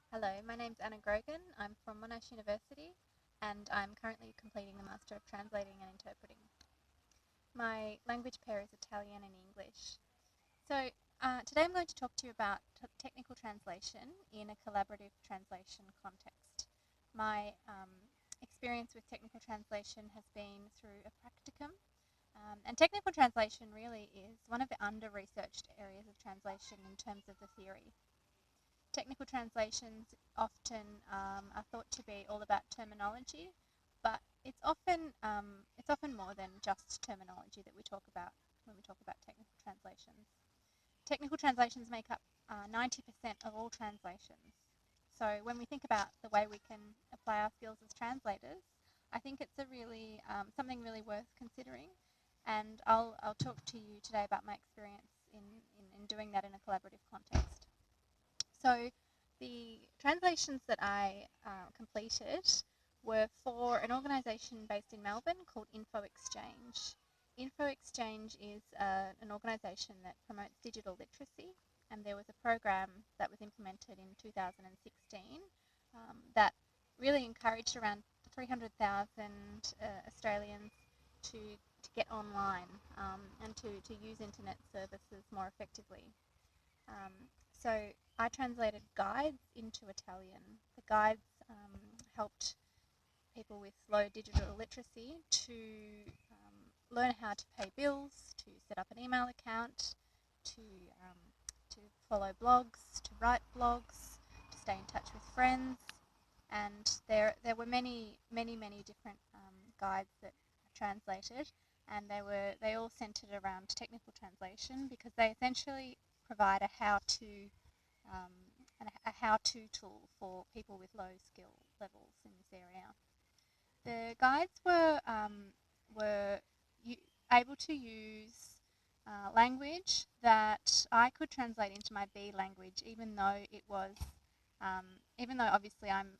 Hello, my name's Anna Grogan. I'm from Monash University and I'm currently completing the Master of Translating and Interpreting. My language pair is Italian and English. So today I'm going to talk to you about technical translation in a collaborative translation context. My experience with technical translation has been through a practicum, and technical translation really is one of the under-researched areas of translation in terms of the theory. Technical translations often are thought to be all about terminology, but it's often more than just terminology that we talk about when we talk about technical translations. Technical translations make up 90% of all translations. So when we think about the way we can apply our skills as translators, I think it's a really something really worth considering. And I'll talk to you today about my experience in doing that in a collaborative context. So the translations that I completed were for an organisation based in Melbourne called Info Exchange. Info Exchange is an organisation that promotes digital literacy, and there was a program that was implemented in 2016 that really encouraged around 300,000 Australians to get online and to use internet services more effectively. Um, so I translated guides into Italian. The guides helped people with low digital literacy to learn how to pay bills, to set up an email account, to to follow blogs, to write blogs, to stay in touch with friends, and there were many different guides that I translated, and they all centered around technical translation because they essentially provide a um, how-to tool for people with low skill levels in this area. The guides were able to use language that I could translate into my B language, even though obviously I'm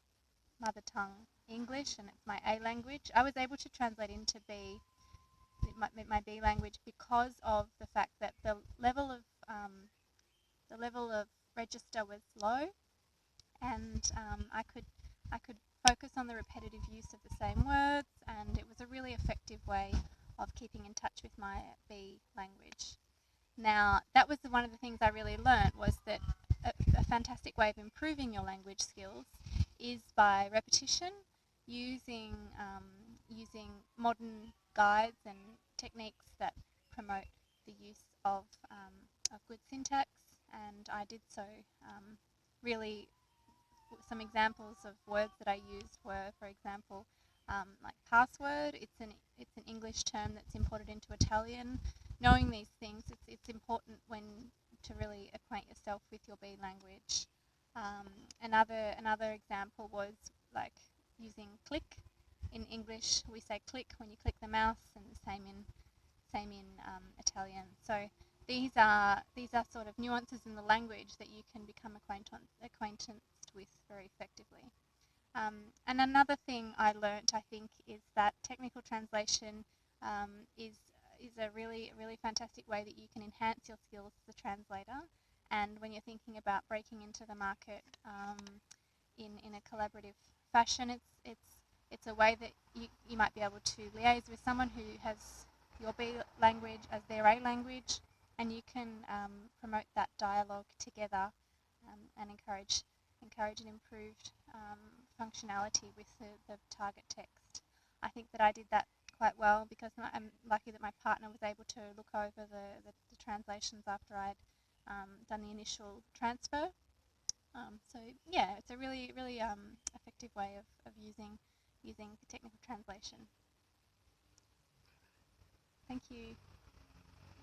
mother tongue English and it's my A language. I was able to translate into my B language because of the fact that the level of register was low, and I could focus on the repetitive use of the same words, and it was a really effective way of keeping in touch with my B language. Now, that was one of the things I really learned, was that a fantastic way of improving your language skills is by repetition, using using modern guides and techniques that promote the use of good syntax, and I did so. Really, some examples of words that I used were, for example, like password. It's an English term that's imported into Italian. Knowing these things, it's important when to really acquaint yourself with your B language. Another example was like using click. In English, we say click when you click the mouse, and the same in Italian. So these are sort of nuances in the language that you can become acquainted with very effectively. And another thing I learnt, I think, is that technical translation is a really fantastic way that you can enhance your skills as a translator. And when you're thinking about breaking into the market in a collaborative fashion, it's a way that you might be able to liaise with someone who has your B language as their A language, and you can promote that dialogue together and encourage an improved functionality with the target text. I think that I did that quite well because I'm lucky that my partner was able to look over the translations after I'd done the initial transfer. So yeah, it's a really effective way of using the technical translation. Thank you.